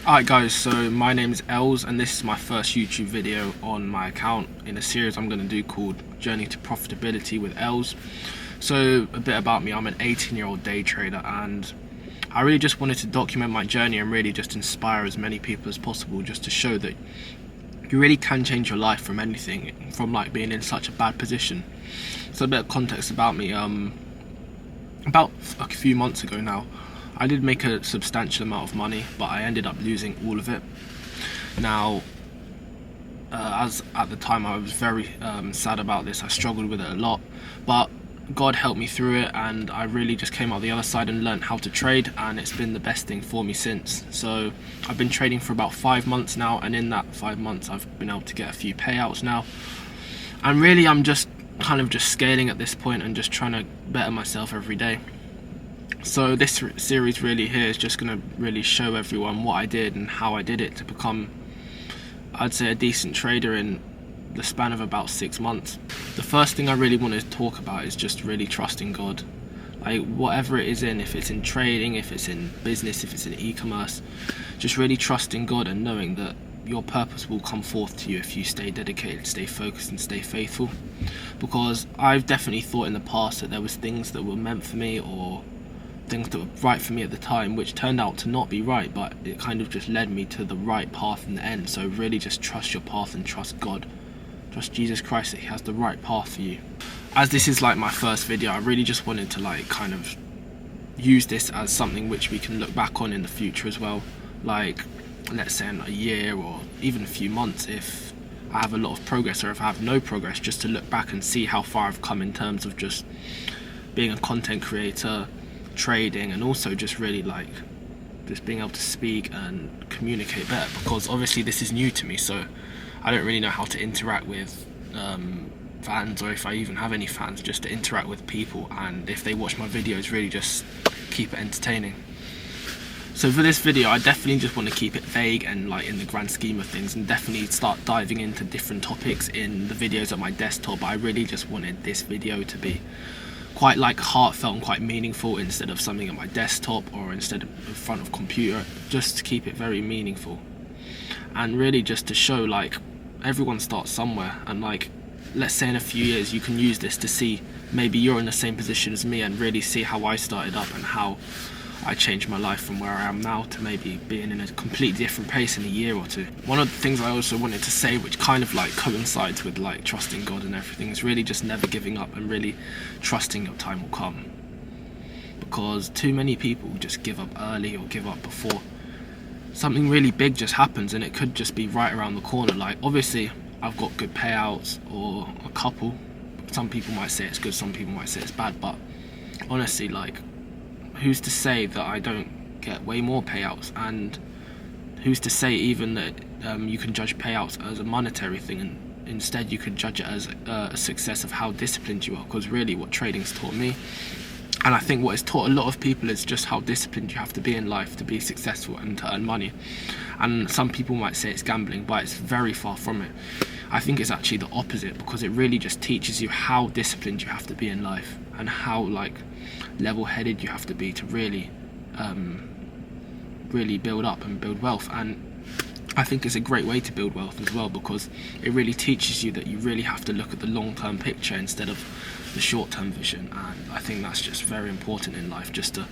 Alright guys, so my name is Els and this is my first YouTube video on my account in a series I'm going to do called Journey to Profitability with Els. So a bit about me, I'm an 18-year-old day trader and I really just wanted to document my journey and really just inspire as many people as possible, just to show that you really can change your life from anything, from like being in such a bad position. So a bit of context about me, about a few months ago now, I did make a substantial amount of money, but I ended up losing all of it. Now, as at the time I was very sad about this, I struggled with it a lot, but God helped me through it and I really just came out the other side and learned how to trade, and it's been the best thing for me since. So I've been trading for about 5 months now, and in that 5 months I've been able to get a few payouts now, and really I'm just kind of just scaling at this point and just trying to better myself every day. So this series really here is just going to really show everyone what I did and how I did it to become, I'd say, a decent trader in the span of about 6 months. The first thing I really want to talk about is just really trusting God. Like whatever it is in, if it's in trading, if it's in business, if it's in e-commerce, just really trusting God and knowing that your purpose will come forth to you if you stay dedicated, stay focused and stay faithful. Because I've definitely thought in the past that there was things that were meant for me or things that were right for me at the time, which turned out to not be right, but it kind of just led me to the right path in the end. So really just trust your path and trust God. Trust Jesus Christ that He has the right path for you. As this is like my first video, I really just wanted to like kind of use this as something which we can look back on in the future as well. Like let's say in a year or even a few months, if I have a lot of progress or if I have no progress, just to look back and see how far I've come in terms of just being a content creator, trading, and also just really like just being able to speak and communicate better, because obviously this is new to me, so I don't really know how to interact with fans, or if I even have any fans, just to interact with people, and if they watch my videos, really just keep it entertaining. So for this video I definitely just want to keep it vague and like in the grand scheme of things, and definitely start diving into different topics in the videos at my desktop. But I really just wanted this video to be quite like heartfelt and quite meaningful, instead of something at my desktop or instead of in front of computer, just to keep it very meaningful and really just to show like everyone starts somewhere, and like let's say in a few years you can use this to see maybe you're in the same position as me and really see how I started up and how I changed my life from where I am now to maybe being in a completely different place in a year or two. One of the things I also wanted to say, which kind of like coincides with like trusting God and everything, is really just never giving up and really trusting your time will come. Because too many people just give up early or give up before something really big just happens, and it could just be right around the corner. Like obviously I've got good payouts, or a couple. Some people might say it's good, some people might say it's bad, but honestly, like who's to say that I don't get way more payouts? And who's to say even that you can judge payouts as a monetary thing, and instead you could judge it as a success of how disciplined you are? Because really what trading's taught me, and I think what it's taught a lot of people, is just how disciplined you have to be in life to be successful and to earn money. And some people might say it's gambling, but it's very far from it. I think it's actually the opposite, because it really just teaches you how disciplined you have to be in life and how like level-headed you have to be to really really build up and build wealth. And I think it's a great way to build wealth as well, because it really teaches you that you really have to look at the long-term picture instead of the short-term vision. And I think that's just very important in life, just to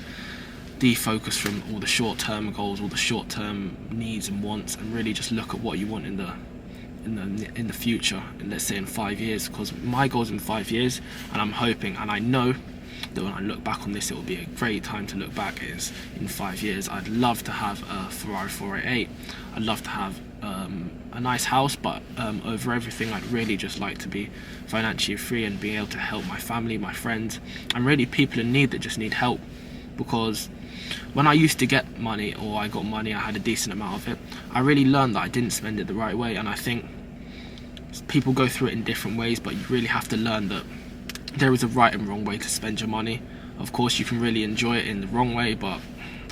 defocus from all the short-term goals, all the short-term needs and wants, and really just look at what you want in the future, and let's say in 5 years. Because my goal's in 5 years, and I'm hoping and I know that when I look back on this, it will be a great time to look back, is in 5 years I'd love to have a Ferrari 488. I'd love to have a nice house, but over everything I'd really just like to be financially free and being able to help my family, my friends, and really people in need that just need help. Because when I used to get money, or I got money, I had a decent amount of it, I really learned that I didn't spend it the right way. And I think people go through it in different ways, but you really have to learn that there is a right and wrong way to spend your money. Of course you can really enjoy it in the wrong way, but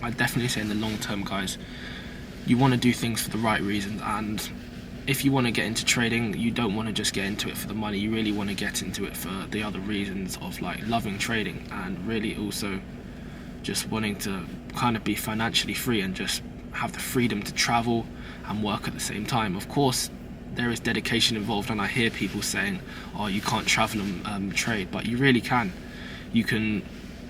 I definitely say in the long term, guys, you want to do things for the right reasons. And if you want to get into trading, you don't want to just get into it for the money, you really want to get into it for the other reasons of like loving trading, and really also just wanting to kind of be financially free and just have the freedom to travel and work at the same time. Of course, there is dedication involved, and I hear people saying, oh, you can't travel and trade, but you really can. You can,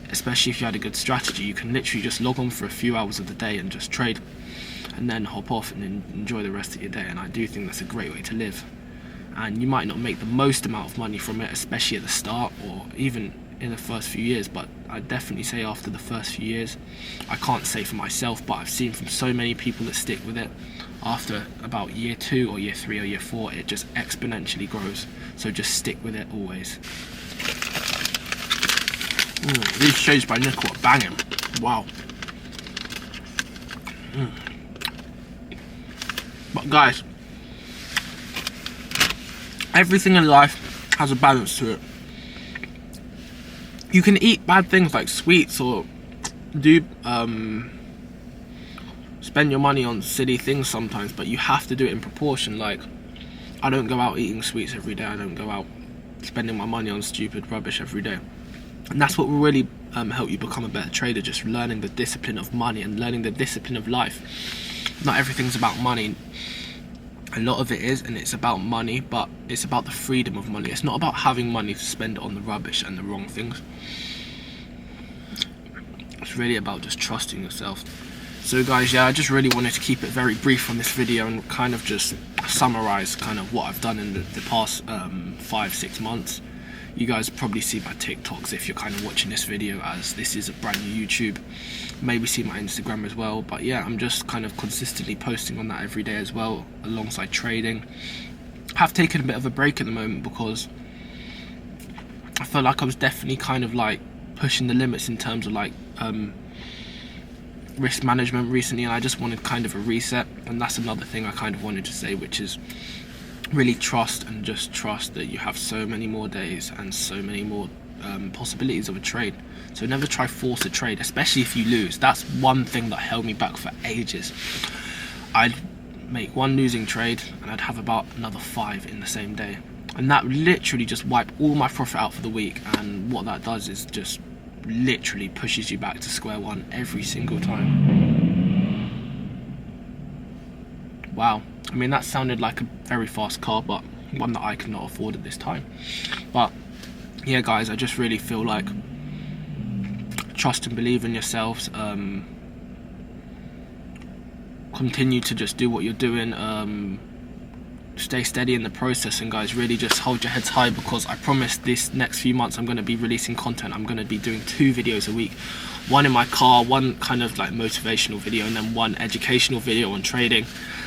especially if you had a good strategy, you can literally just log on for a few hours of the day and just trade, and then hop off and enjoy the rest of your day. And I do think that's a great way to live. And you might not make the most amount of money from it, especially at the start or even in the first few years, but I definitely say after the first few years, I can't say for myself, but I've seen from so many people that stick with it, after about year 2 or year 3 or year 4, it just exponentially grows. So just stick with it always. These shades by Nickel are banging. Wow. But guys, everything in life has a balance to it. You can eat bad things like sweets, or do spend your money on silly things sometimes, but you have to do it in proportion. Like, I don't go out eating sweets every day. I don't go out spending my money on stupid rubbish every day. And that's what will really help you become a better trader, just learning the discipline of money and learning the discipline of life. Not everything's about money. A lot of it is, and it's about money, but it's about the freedom of money. It's not about having money to spend on the rubbish and the wrong things. It's really about just trusting yourself. So guys, yeah, I just really wanted to keep it very brief on this video and kind of just summarize kind of what I've done in the past 5-6 months. You guys probably see my TikToks if you're kind of watching this video, as this is a brand new YouTube. Maybe see my Instagram as well. But yeah, I'm just kind of consistently posting on that every day as well, alongside trading. I have taken a bit of a break at the moment because I felt like I was definitely kind of like pushing the limits in terms of like risk management recently, and I just wanted kind of a reset. And that's another thing I kind of wanted to say, which is really trust, and just trust that you have so many more days and so many more possibilities of a trade. So never try force a trade, especially if you lose. That's one thing that held me back for ages. I'd make one losing trade and I'd have about another 5 in the same day, and that literally just wiped all my profit out for the week. And what that does is just literally pushes you back to square one every single time. Wow, I mean, that sounded like a very fast car, but one that I cannot afford at this time. But yeah guys, I just really feel like trust and believe in yourselves. Continue to just do what you're doing. Stay steady in the process, and guys, really just hold your heads high, because I promise this next few months I'm going to be releasing content. I'm going to be doing 2 videos a week, one in my car, one kind of like motivational video, and then one educational video on trading.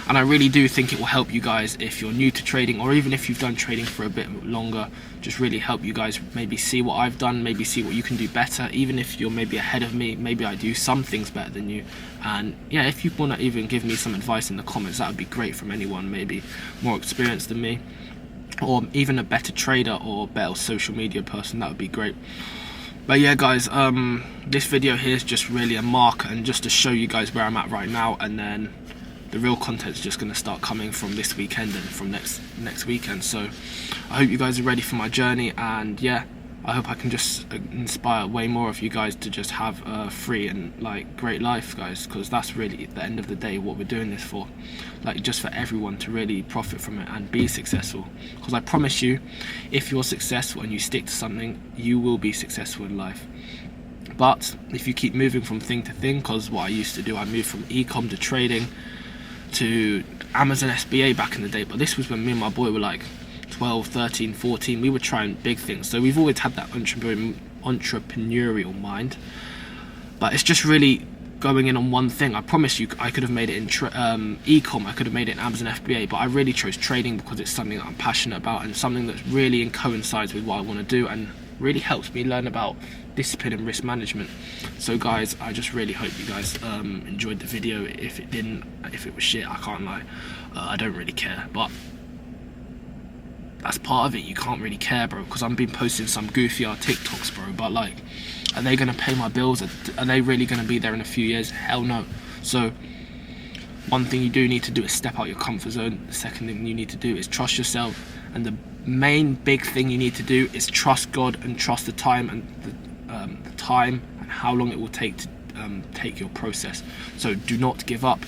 And I really do think it will help you guys if you're new to trading, or even if you've done trading for a bit longer. Just really help you guys maybe see what I've done, maybe see what you can do better. Even if you're maybe ahead of me, maybe I do some things better than you. And yeah, if you want to even give me some advice in the comments, that would be great, from anyone maybe more experienced than me, or even a better trader or better social media person. That would be great. But yeah guys, this video here is just really a mark, and just to show you guys where I'm at right now, and then the real content is just going to start coming from this weekend and from next weekend. So I hope you guys are ready for my journey, and yeah, I hope I can just inspire way more of you guys to just have a free and like great life, guys, because that's really at the end of the day what we're doing this for. Like, just for everyone to really profit from it and be successful. Because I promise you, if you're successful and you stick to something, you will be successful in life. But if you keep moving from thing to thing, because what I used to do, I moved from e-com to trading to Amazon SBA back in the day, but this was when me and my boy were like 12, 13, 14. We were trying big things, so we've always had that entrepreneurial mind, but it's just really going in on one thing. I promise you, I could have made it in e-com, I could have made it in Amazon FBA, but I really chose trading because it's something that I'm passionate about, and something that really coincides with what I want to do, and really helps me learn about discipline and risk management. So guys, I just really hope you guys enjoyed the video. If it didn't, if it was shit, I can't lie, I don't really care, but that's part of it. You can't really care, bro, because I've been posting some goofy TikToks, bro, but like, are they gonna pay my bills? Are they really gonna be there in a few years? Hell no. So one thing you do need to do is step out your comfort zone. The second thing you need to do is trust yourself, and the main big thing you need to do is trust God and trust the time, and the time and how long it will take to take your process. So do not give up.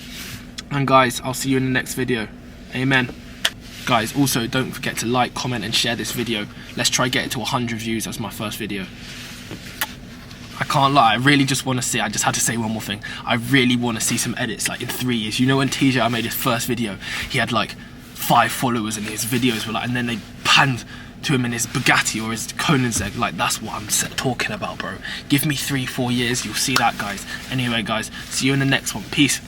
And guys, I'll see you in the next video. Amen. Guys, also don't forget to like, comment and share this video. Let's try get it to 100 views as my first video. I can't lie, I really just want to see, I just had to say one more thing. I really want to see some edits like in 3 years. You know when TJ made his first video, he had like 5 followers and his videos were like, and then they panned to him in his Bugatti or his Koenigsegg. Like, that's what I'm talking about, bro. Give me 3-4 years, you'll see that, guys. Anyway, guys, see you in the next one. Peace.